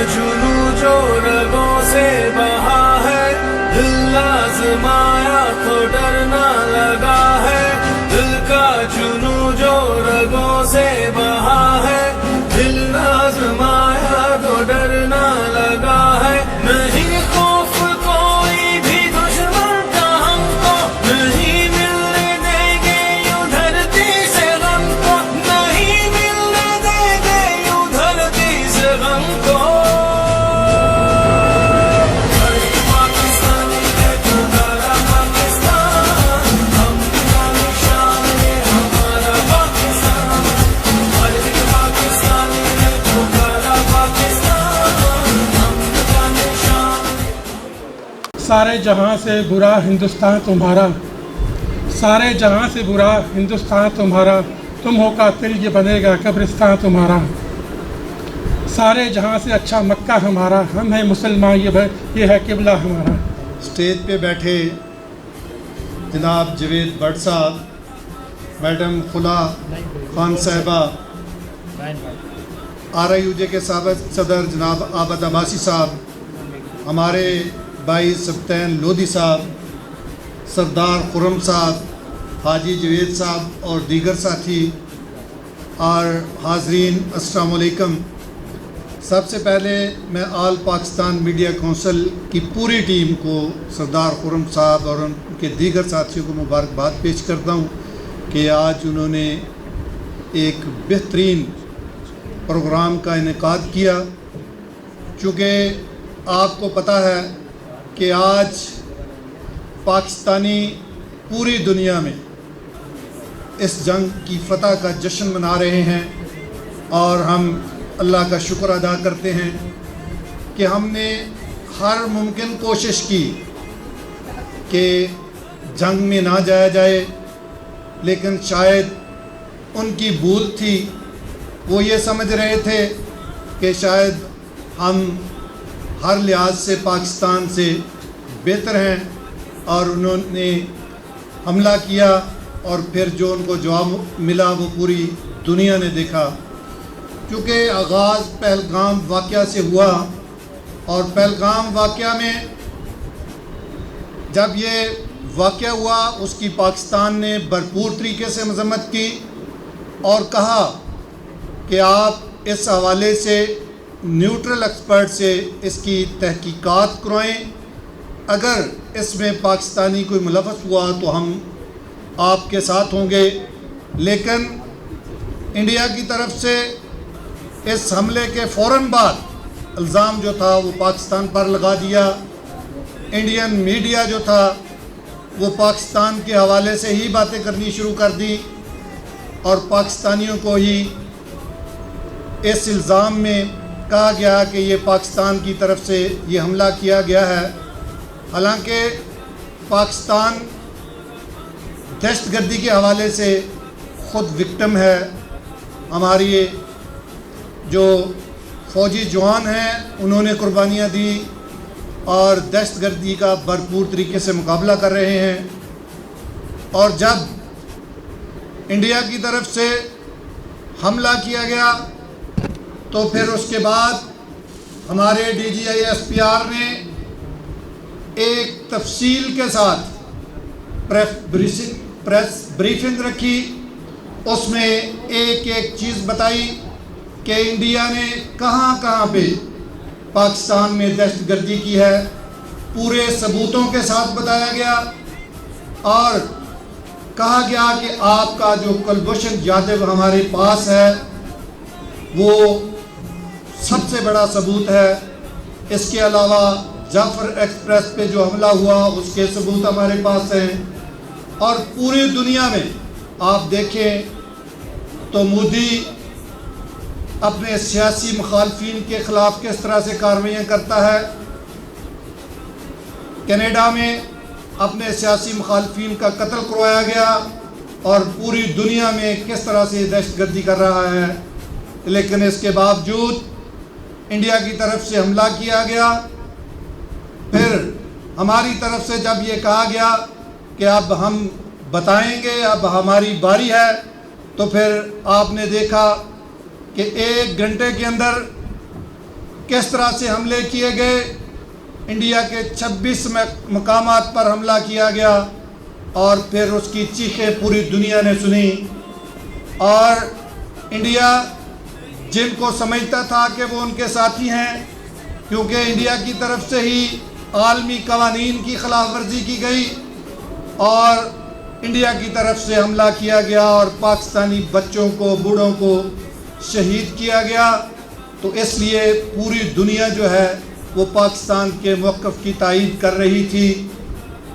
जुनू जो रगों से बहा है, दिल आजमाया तो डरना लगा है। दिल का जुनू जो रगों से बहा है, दिल आजमाया तो डरना लगा है। नहीं खौफ कोई भी दुश्मन का हमको, नहीं मिलने देंगे यूं धरती से गम को, नहीं मिलने देंगे यूं धरती से गम को। हर एक पाकिस्तानी है तुम्हारा पाकिस्तान, हम का निशान है हमारा पाकिस्तान। हर एक पाकिस्तानी है तुम्हारा पाकिस्तान, हम का निशान। सारे जहां से बुरा हिंदुस्तान तुम्हारा, सारे जहां से बुरा हिंदुस्तान तुम्हारा, तुम हो कातिल ये बनेगा कब्रिस्तान तुम्हारा। सारे जहां से अच्छा मक्का हमारा, हम हैं मुसलमान ये है किबला हमारा। स्टेज पे बैठे जनाब जवेद भट्ट साहब, मैडम खुला खान साहिबा, RIUJ के साबिक़ सदर जनाब आबद अब्बासी साहब, हमारे भाई सब्तैन लोधी साहब, सरदार खुर्रम साहब, हाजी जवेद साहब और दीगर साथी और हाज़रीन अस्सलाम वालेकुम। सबसे पहले मैं आल पाकिस्तान मीडिया काउंसिल की पूरी टीम को, सरदार खुर्रम साहब और उनके दीगर साथियों को मुबारकबाद पेश करता हूँ कि आज उन्होंने एक बेहतरीन प्रोग्राम का इनेकाद किया। चूँकि आपको पता है कि आज पाकिस्तानी पूरी दुनिया में इस जंग की फ़तह का जश्न मना रहे हैं और हम अल्लाह का शुक्र अदा करते हैं कि हमने हर मुमकिन कोशिश की कि जंग में ना जाया जाए, लेकिन शायद उनकी भूल थी। वो ये समझ रहे थे कि शायद हम हर लिहाज से पाकिस्तान से बेहतर हैं और उन्होंने हमला किया और फिर जो उनको जवाब मिला वो पूरी दुनिया ने देखा। क्योंकि आगाज़ पहलगाम वाक़या से हुआ और पहलगाम वाक़या में जब ये वाक़या हुआ उसकी पाकिस्तान ने भरपूर तरीके से मज़म्मत की और कहा कि आप इस हवाले से न्यूट्रल एक्सपर्ट से इसकी तहकीकात करवाएं, अगर इसमें पाकिस्तानी कोई मुलव्वस हुआ तो हम आपके साथ होंगे। लेकिन इंडिया की तरफ से इस हमले के फ़ौरन बाद इल्ज़ाम जो था वो पाकिस्तान पर लगा दिया। इंडियन मीडिया जो था वो पाकिस्तान के हवाले से ही बातें करनी शुरू कर दी और पाकिस्तानियों को ही इस इल्ज़ाम में कहा गया कि ये पाकिस्तान की तरफ से ये हमला किया गया है। हालांकि पाकिस्तान दहशतगर्दी के हवाले से ख़ुद विक्टिम है। हमारी जो फ़ौजी जवान हैं उन्होंने कुर्बानियाँ दी और दहशतगर्दी का भरपूर तरीके से मुकाबला कर रहे हैं। और जब इंडिया की तरफ से हमला किया गया तो फिर उसके बाद हमारे DGI SPR ने एक तफसील के साथ प्रेस ब्रीफिंग रखी। उसमें एक एक चीज़ बताई कि इंडिया ने कहाँ कहाँ पे पाकिस्तान में दहशतगर्दी की है, पूरे सबूतों के साथ बताया गया और कहा गया कि आपका जो कुलभूषण जाधव हमारे पास है वो सबसे बड़ा सबूत है। इसके अलावा जाफर एक्सप्रेस पे जो हमला हुआ उसके सबूत हमारे पास हैं। और पूरी दुनिया में आप देखें तो मोदी अपने सियासी मुखालफिन के ख़िलाफ़ किस तरह से कार्रवाइयाँ करता है, कनाडा में अपने सियासी मुखालफिन का कत्ल करवाया गया और पूरी दुनिया में किस तरह से दहशतगर्दी कर रहा है। लेकिन इसके बावजूद इंडिया की तरफ से हमला किया गया। फिर हमारी तरफ से जब ये कहा गया कि अब हम बताएंगे, अब हमारी बारी है, तो फिर आपने देखा कि 1 घंटे के अंदर किस तरह से हमले किए गए। इंडिया के 26 मकामात पर हमला किया गया और फिर उसकी चीखें पूरी दुनिया ने सुनी। और इंडिया जिनको समझता था कि वो उनके साथी हैं, क्योंकि इंडिया की तरफ से ही आलमी कवानीन की खिलाफ वर्जी की गई और इंडिया की तरफ से हमला किया गया और पाकिस्तानी बच्चों को, बूढ़ों को शहीद किया गया। तो इसलिए पूरी दुनिया जो है वो पाकिस्तान के मौक़िफ़ की तायीद कर रही थी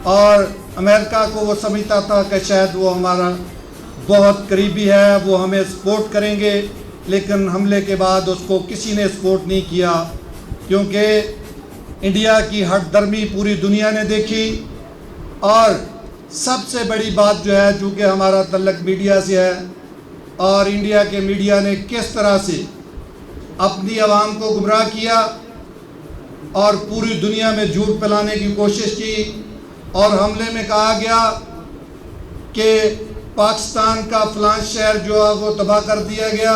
और अमेरिका को वो समझता था कि शायद वो हमारा बहुत करीबी है, वो हमें सपोर्ट करेंगे, लेकिन हमले के बाद उसको किसी ने सपोर्ट नहीं किया, क्योंकि इंडिया की हठधर्मी पूरी दुनिया ने देखी। और सबसे बड़ी बात जो है, चूँकि हमारा तल्लक मीडिया से है और इंडिया के मीडिया ने किस तरह से अपनी आवाम को गुमराह किया और पूरी दुनिया में झूठ फैलाने की कोशिश की। और हमले में कहा गया कि पाकिस्तान का फ़लाँ शहर जो है वो तबाह कर दिया गया,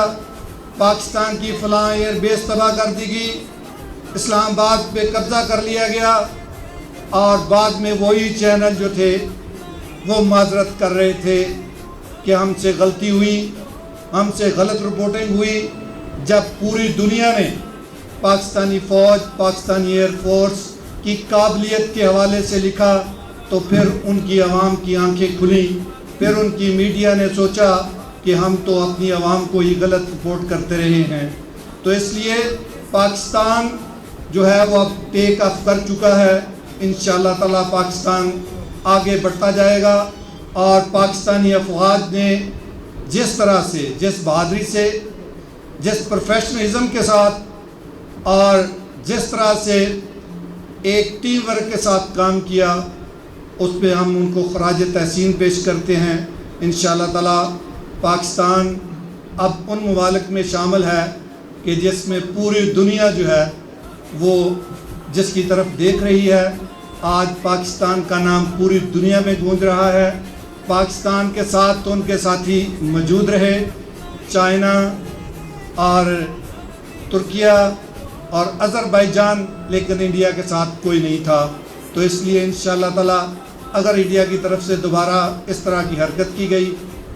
पाकिस्तान की फ़लाँ एयरबेस तबाह कर दी गई, इस्लामाबाद पे कब्ज़ा कर लिया गया। और बाद में वही चैनल जो थे वो माजरत कर रहे थे कि हमसे गलती हुई, हमसे गलत रिपोर्टिंग हुई। जब पूरी दुनिया ने पाकिस्तानी फ़ौज, पाकिस्तानी एयर फोर्स की काबिलियत के हवाले से लिखा, तो फिर उनकी आवाम की आंखें खुली। फिर उनकी मीडिया ने सोचा कि हम तो अपनी आवाम को ही गलत रिपोर्ट करते रहे हैं। तो इसलिए पाकिस्तान जो है वो अब टेक ऑफ कर चुका है। इंशाअल्लाह ताला पाकिस्तान आगे बढ़ता जाएगा और पाकिस्तानी अफवाज ने जिस तरह से, जिस बहादुरी से, जिस प्रोफेशनलिज्म के साथ और जिस तरह से एक टीम वर्क के साथ काम किया, उस पर हम उनको खराज तहसीन पेश करते हैं। इंशाअल्लाह ताला पाकिस्तान अब उन ममालिक में शामिल है कि जिसमें पूरी दुनिया जो है वो जिसकी तरफ देख रही है। आज पाकिस्तान का नाम पूरी दुनिया में गूंज रहा है। पाकिस्तान के साथ तो उनके साथी मौजूद रहे, चाइना और तुर्किया और अज़रबैजान, लेकिन इंडिया के साथ कोई नहीं था। तो इसलिए इंशाअल्लाह ताला अगर इंडिया की तरफ से दोबारा इस तरह की हरकत की गई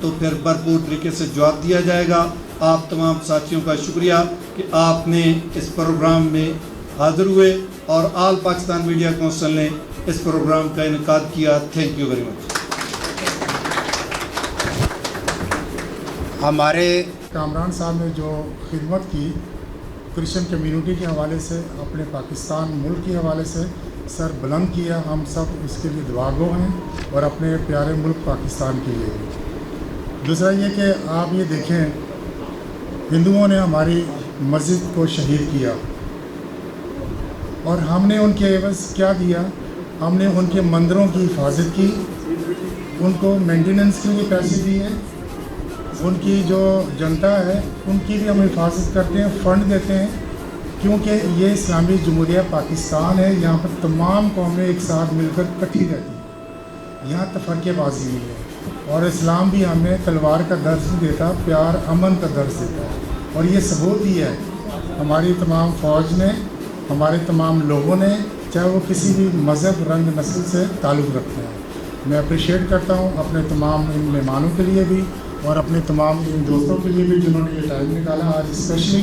तो फिर भरपूर तरीके से जवाब दिया जाएगा। आप तमाम साथियों का शुक्रिया कि आपने इस प्रोग्राम में हाज़िर हुए और आल पाकिस्तान मीडिया काउंसिल ने इस प्रोग्राम का इनेकाद किया। Thank you very much. हमारे कामरान साहब ने जो खिदमत की क्रिश्चियन कम्युनिटी के हवाले से, अपने पाकिस्तान मुल्क के हवाले से सर बुलंद किया, हम सब इसके लिए दुआगो हैं और अपने प्यारे मुल्क पाकिस्तान के लिए भी। दूसरा ये कि आप ये देखें, हिंदुओं ने हमारी मस्जिद को शहीद किया और हमने उनके एवज़ क्या दिया? हमने उनके मंदिरों की हिफाजत की, उनको मेंटेनेंस के लिए पैसे दिए, उनकी जो जनता है उनकी भी हम हिफाजत करते हैं, फ़ंड देते हैं, क्योंकि ये इस्लामी जमहूरिया पाकिस्तान है। यहाँ पर तमाम कौमें एक साथ मिलकर इकट्ठी रहती हैं, यहाँ तफरक़ेबाज़ी नहीं है। और इस्लाम भी हमें तलवार का दर्ज नहीं देता, प्यार अमन का दर्ज देता है। और ये सबूत ही है हमारी तमाम फ़ौज ने, हमारे तमाम लोगों ने, चाहे वो किसी भी मज़हब, रंग, नस्ल से ताल्लुक़ रखते हैं। मैं अप्रिशिएट करता हूँ अपने तमाम इन मेहमानों के लिए भी और अपने तमाम इन दोस्तों के लिए भी जिन्होंने ये टाइम निकाला आज स्पेशली।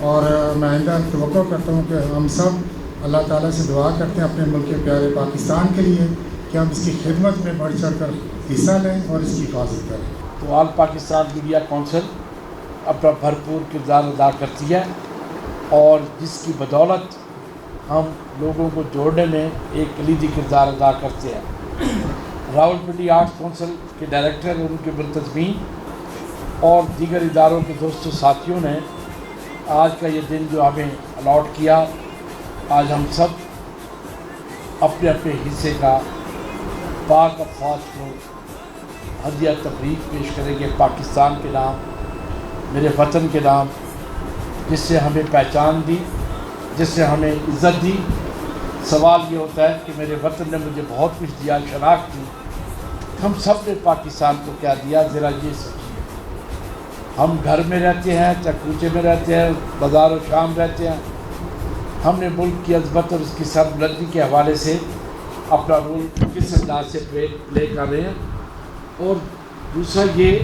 और मैं आइंदा तवक्को करता हूँ कि हम सब अल्लाह ताला से दुआ करते हैं अपने मुल्क के प्यारे पाकिस्तान के लिए कि हम इसकी खिदमत में बढ़ चढ़ कर हिस्सा लें और इसकी हिफाजत करें। तो आल पाकिस्तान मीडिया काउंसिल अपना भरपूर किरदार अदा करती है और जिसकी बदौलत हम लोगों को जोड़ने में एक कलीदी किरदार अदा करते हैं। रावलपिंडी आर्ट्स काउंसिल के डायरेक्टर, उनके मुंतज़मीन और दीगर इदारों के दोस्तों साथियों ने आज का ये दिन जो हमें अलॉट किया, आज हम सब अपने अपने हिस्से का पाक अफ़वाज को हदिया तबरीक पेश करेंगे पाकिस्तान के नाम, मेरे वतन के नाम, जिससे हमें पहचान दी, जिससे हमें इज़्ज़त दी। सवाल ये होता है कि मेरे वतन ने मुझे बहुत कुछ दिया, शनाख्त दी, हम सब ने पाकिस्तान को क्या दिया? ज़रा ये सोचिए। हम घर में रहते हैं, चाहे कूचे में रहते हैं, बाज़ार और शाम रहते हैं, ہم نے ملک کی عظمت اور اس کی سربلندی کے حوالے سے اپنا رول کس انداز سے پلے کر رہے ہیں، اور دوسرا یہ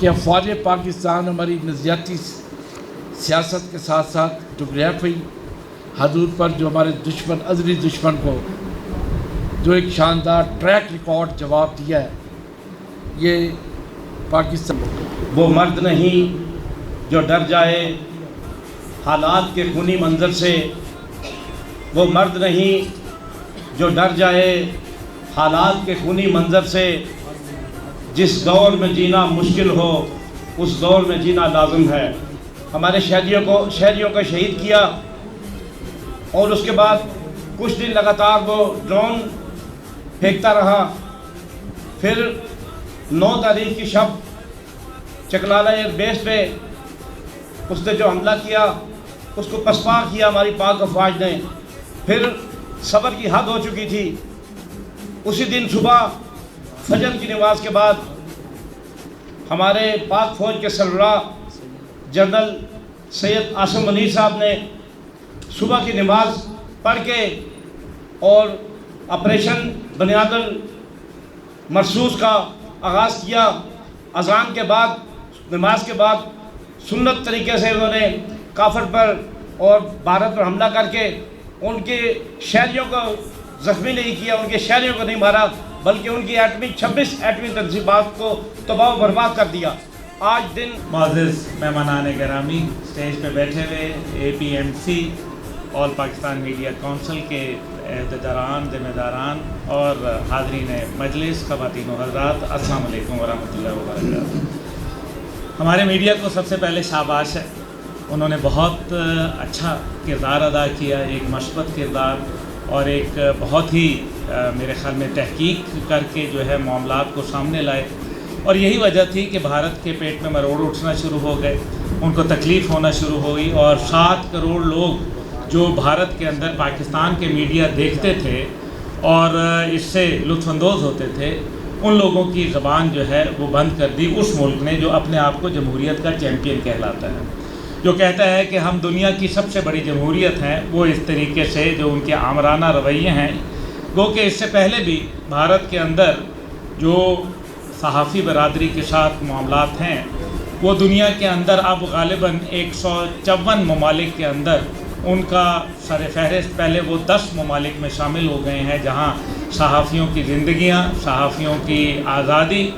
کہ افواج پاکستان ہماری نظریاتی سیاست کے ساتھ ساتھ جغرافیائی حدود پر جو ہمارے دشمن ازلی دشمن کو جو ایک شاندار ٹریک ریکارڈ جواب دیا ہے، یہ پاکستان وہ مرد نہیں جو ڈر جائے حالات کے خونی منظر سے، وہ مرد نہیں جو ڈر جائے حالات کے خونی منظر سے، جس دور میں جینا مشکل ہو اس دور میں جینا لازم ہے۔ ہمارے شہریوں کو شہید کیا، اور اس کے بعد کچھ دن لگاتار وہ ڈرون پھینکتا رہا، پھر 9 تاریخ کی شب چکلالہ ایئر بیس پہ اس نے جو حملہ کیا اس کو پسپا کیا ہماری پاک افواج نے۔ پھر صبر کی حد ہو چکی تھی، اسی دن صبح فجر کی نماز کے بعد ہمارے پاک فوج کے سربراہ جنرل سید عاصم منیر صاحب نے صبح کی نماز پڑھ کے اور آپریشن بنیاد المرصوص کا آغاز کیا۔ اذان کے بعد، نماز کے بعد سنت طریقے سے انہوں نے کافر پر اور بھارت پر حملہ کر کے ان کے شہریوں کو زخمی نہیں کیا، ان کے شہریوں کو نہیں مارا، بلکہ ان کی 26 ایٹمی تنصیبات کو تباہ و برباد کر دیا۔ آج دن معزز مہمانان گرامی، اسٹیج پہ بیٹھے ہوئے APMC آل پاکستان میڈیا کونسل کے عہدیداران، ذمہ داران اور حاضرین مجلس، خواتین و حضرات، السلام علیکم ورحمۃ اللہ وبرکاتہ۔ ہمارے میڈیا کو سب سے پہلے شاباش ہے، انہوں نے بہت اچھا کردار ادا کیا، ایک مثبت کردار، اور ایک بہت ہی میرے خیال میں تحقیق کر کے جو ہے معاملات کو سامنے لائے، اور یہی وجہ تھی کہ بھارت کے پیٹ میں مروڑ اٹھنا شروع ہو گئے، ان کو تکلیف ہونا شروع ہو گئی، اور 7 کروڑ لوگ جو بھارت کے اندر پاکستان کے میڈیا دیکھتے تھے اور اس سے لطف اندوز ہوتے تھے، ان لوگوں کی زبان جو ہے وہ بند کر دی اس ملک نے جو اپنے آپ کو جمہوریت کا چیمپئن کہلاتا ہے، جو کہتا ہے کہ ہم دنیا کی سب سے بڑی جمہوریت ہیں۔ وہ اس طریقے سے جو ان کے آمرانہ رویے ہیں، گو کہ اس سے پہلے بھی بھارت کے اندر جو صحافی برادری کے ساتھ معاملات ہیں، وہ دنیا کے اندر اب غالباً 154 ممالک کے اندر ان کا سر فہرست، پہلے وہ 10 ممالک میں شامل ہو گئے ہیں جہاں صحافیوں کی زندگیاں، صحافیوں کی آزادی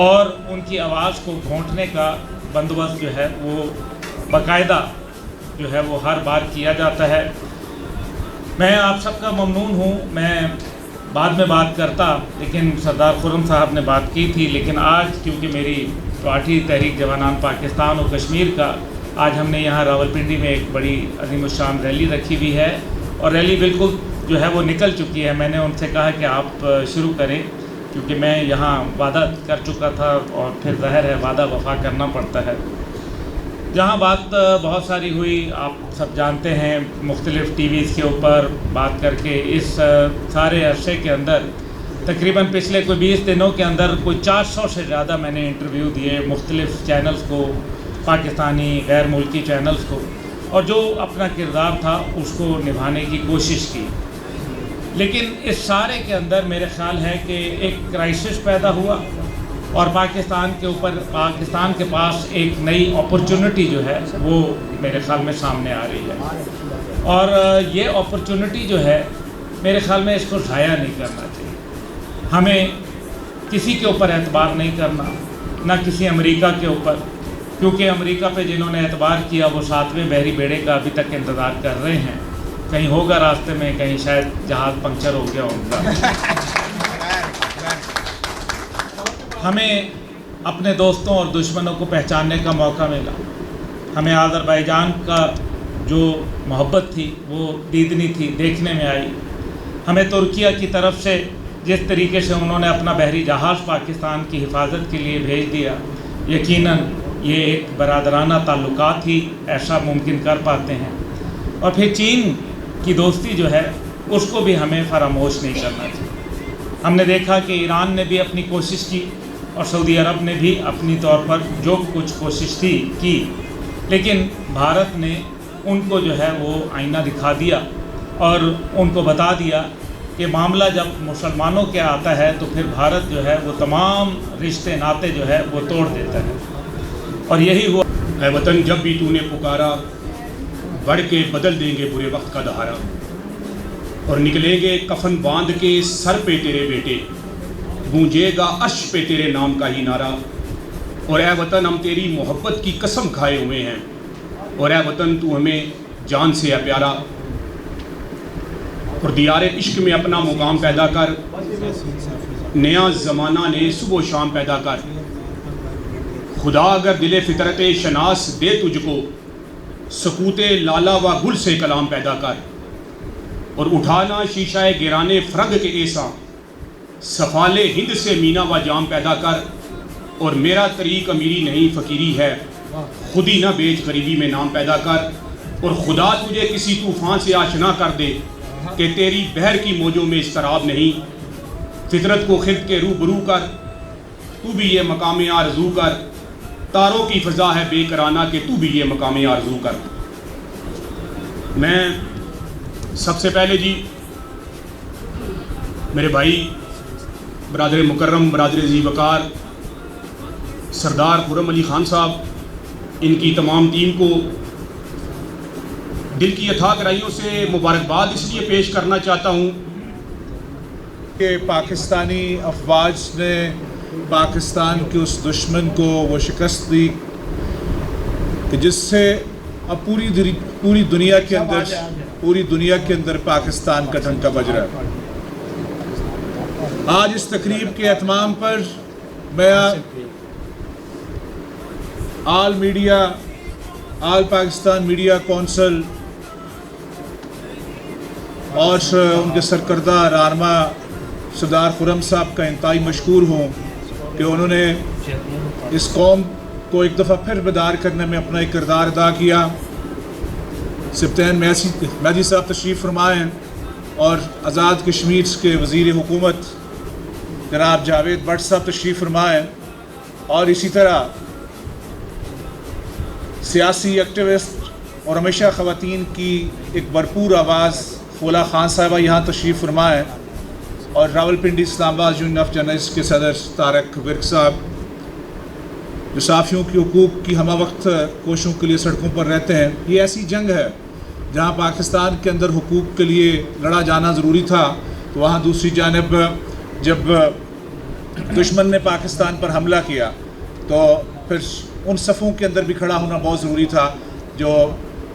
اور ان کی آواز کو گھونٹنے کا بندوبست جو ہے وہ باقاعدہ جو ہے وہ ہر بار کیا جاتا ہے۔ میں آپ سب کا ممنون ہوں، میں بعد میں بات کرتا، لیکن سردار خرم صاحب نے بات کی تھی، لیکن آج کیونکہ میری پارٹی تحریک جوانان پاکستان و کشمیر کا، آج ہم نے یہاں راولپنڈی میں ایک بڑی عظیم الشان ریلی رکھی ہوئی ہے، اور ریلی بالکل جو ہے وہ نکل چکی ہے۔ میں نے ان سے کہا کہ آپ شروع کریں، کیونکہ میں یہاں وعدہ کر چکا تھا، اور پھر ظاہر ہے وعدہ وفا کرنا پڑتا ہے۔ جہاں بات بہت ساری ہوئی، آپ سب جانتے ہیں، مختلف ٹی ویز کے اوپر بات کر کے اس سارے عرصے کے اندر تقریباً پچھلے کوئی 20 دنوں کے اندر کوئی 400 سے زیادہ میں نے انٹرویو دیے مختلف چینلز کو، پاکستانی غیر ملکی چینلز کو، اور جو اپنا کردار تھا اس کو نبھانے کی کوشش کی۔ لیکن اس سارے کے اندر میرے خیال ہے کہ ایک کرائسس پیدا ہوا، اور پاکستان کے پاس ایک نئی اپرچونٹی جو ہے وہ میرے خیال میں سامنے آ رہی ہے، اور یہ اپرچونٹی جو ہے میرے خیال میں اس کو ضائع نہیں کرنا چاہیے۔ ہمیں کسی کے اوپر اعتبار نہیں کرنا، نہ کسی امریکہ کے اوپر، کیونکہ امریکہ پہ جنہوں نے اعتبار کیا وہ 7ویں بحری بیڑے کا ابھی تک انتظار کر رہے ہیں، کہیں ہوگا راستے میں، کہیں شاید جہاز پنکچر ہو گیا ان کا۔ ہمیں اپنے دوستوں اور دشمنوں کو پہچاننے کا موقع ملا، ہمیں آذربائیجان کا جو محبت تھی وہ دیدنی تھی، دیکھنے میں آئی۔ ہمیں ترکیہ کی طرف سے جس طریقے سے انہوں نے اپنا بحری جہاز پاکستان کی حفاظت کے لیے بھیج دیا، یقیناً یہ ایک برادرانہ تعلقات ہی ایسا ممکن کر پاتے ہیں۔ اور پھر چین کی دوستی جو ہے اس کو بھی ہمیں فراموش نہیں کرنا چاہیے۔ ہم نے دیکھا کہ ایران نے بھی اپنی کوشش کی، اور سعودی عرب نے بھی اپنی طور پر جو کچھ کوشش تھی کی، لیکن بھارت نے ان کو جو ہے وہ آئینہ دکھا دیا اور ان کو بتا دیا کہ معاملہ جب مسلمانوں کے آتا ہے تو پھر بھارت جو ہے وہ تمام رشتے ناطے جو ہے وہ توڑ دیتا ہے، اور یہی ہوا۔ اے وطن جب بھی تو نے پکارا، بڑھ کے بدل دیں گے برے وقت کا دہارا، اور نکلیں گے کفن باندھ کے سر پہ تیرے بیٹے، گونجے گا عرش پہ تیرے نام کا ہی نعرہ۔ اور اے وطن ہم تیری محبت کی قسم کھائے ہوئے ہیں، اور اے وطن تو ہمیں جان سے ہے پیارا، اور دیار عشق میں اپنا مقام پیدا کر، نیا زمانہ نے صبح و شام پیدا کر۔ خدا اگر دل فطرت شناس دے تجھ کو، سکوت لالا و گل سے کلام پیدا کر، اور اٹھانا شیشہ گرانے فرنگ کے ایسا، سفال ہند سے مینا و جام پیدا کر۔ اور میرا طریق امیری نہیں فقیری ہے، خود ہی نہ بیچ غریبی میں نام پیدا کر۔ اور خدا تجھے کسی طوفان سے آشنا کر دے کہ تیری بحر کی موجوں میں اضطراب نہیں۔ فطرت کو خرد کے روبرو کر، تو بھی یہ مقام آرزو کر، تاروں کی فضا ہے بے کرانہ کہ تو بھی یہ مقام آرزو کر۔ میں سب سے پہلے جی میرے بھائی برادر مکرم، برادر ذی وقار سردار خرم علی خان صاحب، ان کی تمام ٹیم کو دل کی اتھاہ گہرائیوں سے مبارکباد اس لیے پیش کرنا چاہتا ہوں کہ پاکستانی افواج نے پاکستان کے اس دشمن کو وہ شکست دی کہ جس سے اب پوری دنیا کے اندر پاکستان کا ڈنکا بج رہا ہے۔ آج اس تقریب کے اتمام پر میں آل پاکستان میڈیا کونسل اور ان کے سرکردہ رہنما سردار خرم صاحب کا انتہائی مشکور ہوں کہ انہوں نے اس قوم کو ایک دفعہ پھر بیدار کرنے میں اپنا ایک کردار ادا کیا۔ سبطین میدی صاحب تشریف فرمائے ہیں، اور آزاد کشمیر کے وزیر حکومت جناب جاوید بٹ صاحب تشریف فرمائے ہیں، اور اسی طرح سیاسی ایکٹیوسٹ اور ہمیشہ خواتین کی ایک بھرپور آواز خولا خان صاحبہ یہاں تشریف فرمائے، اور راولپنڈی اسلام آباد یونین آف جرنلسٹ کے صدر طارق ورک صاحب، جو صحافیوں کے حقوق کی ہمہ وقت کوششوں کے لیے سڑکوں پر رہتے ہیں۔ یہ ایسی جنگ ہے جہاں پاکستان کے اندر حقوق کے لیے لڑا جانا ضروری تھا، تو وہاں دوسری جانب جب دشمن نے پاکستان پر حملہ کیا تو پھر ان صفوں کے اندر بھی کھڑا ہونا بہت ضروری تھا جو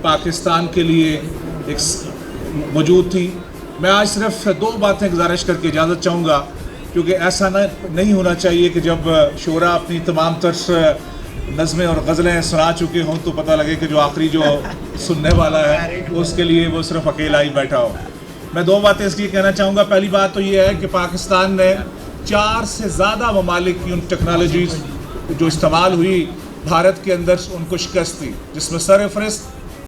پاکستان کے لیے ایک موجود تھی۔ میں آج صرف دو باتیں گزارش کر کے اجازت چاہوں گا، کیونکہ ایسا نہیں ہونا چاہیے کہ جب شعراء اپنی تمام تر نظمیں اور غزلیں سنا چکے ہوں تو پتہ لگے کہ جو آخری جو سننے والا ہے اس کے لیے وہ صرف اکیلا ہی بیٹھا ہو۔ میں دو باتیں اس لیے کہنا چاہوں گا۔ پہلی بات تو یہ ہے کہ پاکستان نے 4 سے زیادہ ممالک کی ان ٹیکنالوجیز جو استعمال ہوئی بھارت کے اندر ان کو شکست دی، جس میں سرفہرست